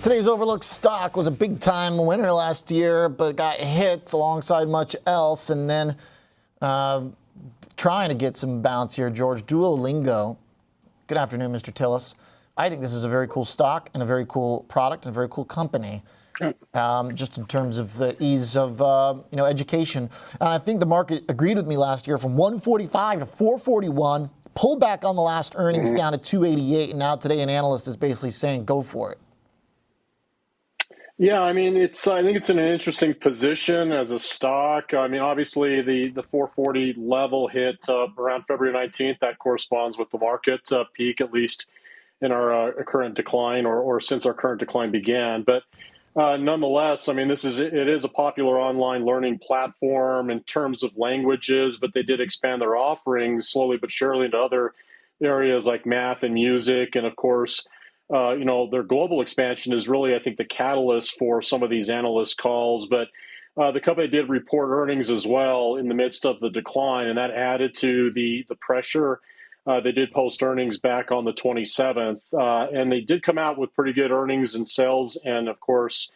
Today's overlooked stock was a big-time winner last year, but got hit alongside much else, and then trying to get some bounce here, George. Duolingo. Good afternoon, Mr. Tsilis. I think this is a very cool stock and a very cool product and a very cool company, just in terms of the ease of education. And I think the market agreed with me last year from 145 to 441, pulled back on the last earnings down to 288, and now today an analyst is basically saying go for it. Yeah, I mean, I think it's in an interesting position as a stock. I mean, obviously the 440 level hit around February 19th. That corresponds with the market peak, at least in our current decline or since our current decline began. But nonetheless, I mean, it is a popular online learning platform in terms of languages, but they did expand their offerings slowly but surely into other areas like math and music, and of course, their global expansion is really, I think, the catalyst for some of these analyst calls. But the company did report earnings as well in the midst of the decline, and that added to the pressure. They did post earnings back on the 27th, and they did come out with pretty good earnings and sales and, of course,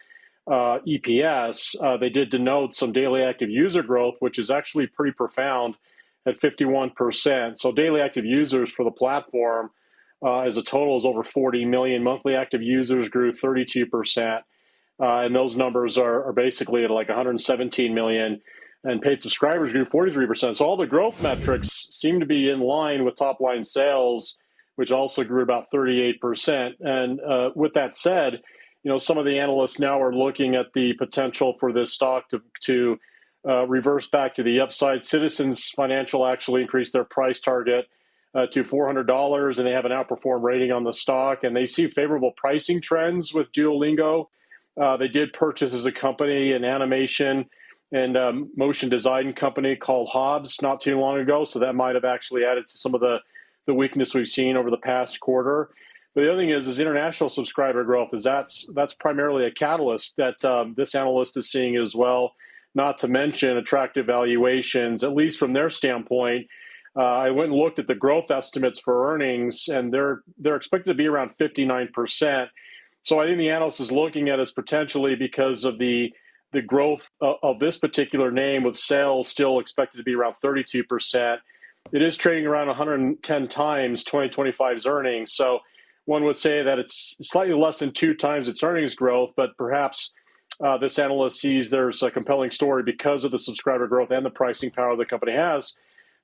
EPS. They did denote some daily active user growth, which is actually pretty profound at 51%. So daily active users for the platform as a total is over 40 million. Monthly active users grew 32%. And those numbers are basically at like 117 million. And paid subscribers grew 43%. So all the growth metrics seem to be in line with top line sales, which also grew about 38%. And with that said, some of the analysts now are looking at the potential for this stock to reverse back to the upside. Citizens Financial actually increased their price target to $400, and they have an outperform rating on the stock, and they see favorable pricing trends with Duolingo. They did purchase as a company an animation and motion design company called Hobbs not too long ago, so that might have actually added to some of the weakness we've seen over the past quarter. But the other thing is international subscriber growth that's primarily a catalyst that this analyst is seeing as well, not to mention attractive valuations, at least from their standpoint. I went and looked at the growth estimates for earnings, and they're expected to be around 59%. So I think the analyst is looking at us potentially because of the growth of this particular name, with sales still expected to be around 32%. It is trading around 110 times 2025's earnings. So one would say that it's slightly less than 2 times its earnings growth, but perhaps this analyst sees there's a compelling story because of the subscriber growth and the pricing power the company has.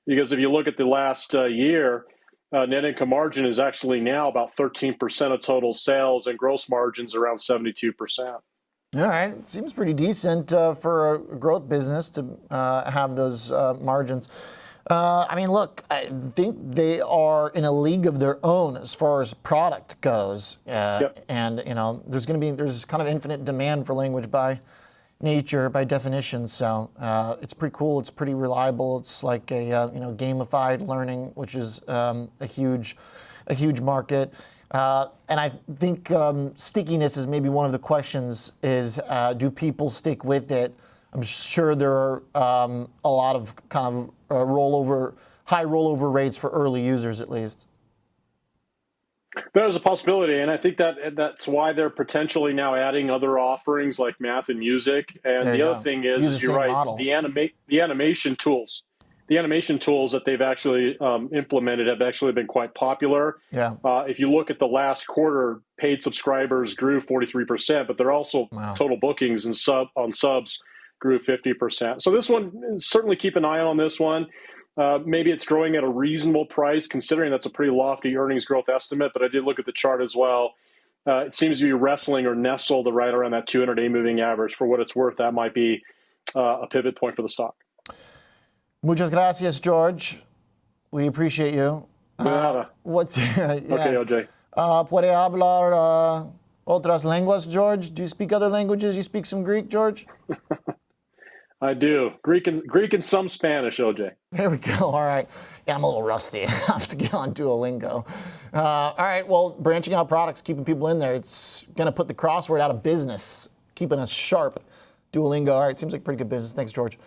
Because if you look at the last year, net income margin is actually now about 13% of total sales, and gross margins around 72%. All right, it seems pretty decent for a growth business to have those margins. I mean, look, I think they are in a league of their own as far as product goes, and there's kind of infinite demand for language by nature, by definition. So it's pretty cool. It's pretty reliable. It's like a gamified learning, which is a huge market. And I think stickiness is maybe one of the questions. Is do people stick with it? I'm sure there are a lot of kind of high rollover rates for early users, at least. There's a possibility, and I think that's why they're potentially now adding other offerings like math and music. And the other thing is, you're right, model. the animation tools that they've actually implemented have actually been quite popular. Yeah. If you look at the last quarter, paid subscribers grew 43%, but they're also total bookings and subs grew 50%. So this one, certainly keep an eye on this one. Maybe it's growing at a reasonable price, considering that's a pretty lofty earnings growth estimate, but I did look at the chart as well. It seems to be wrestling or nestled right around that 200-day moving average. For what it's worth, that might be a pivot point for the stock. Muchas gracias, George. We appreciate you. What's Okay, OJ. ¿Puede hablar otras lenguas, George? Do you speak other languages? You speak some Greek, George? I do. Greek and some Spanish, OJ. There we go. All right. Yeah, I'm a little rusty. I have to get on Duolingo. All right. Well, branching out products, keeping people in there. It's going to put the crossword out of business, keeping us sharp. Duolingo. All right. Seems like pretty good business. Thanks, George.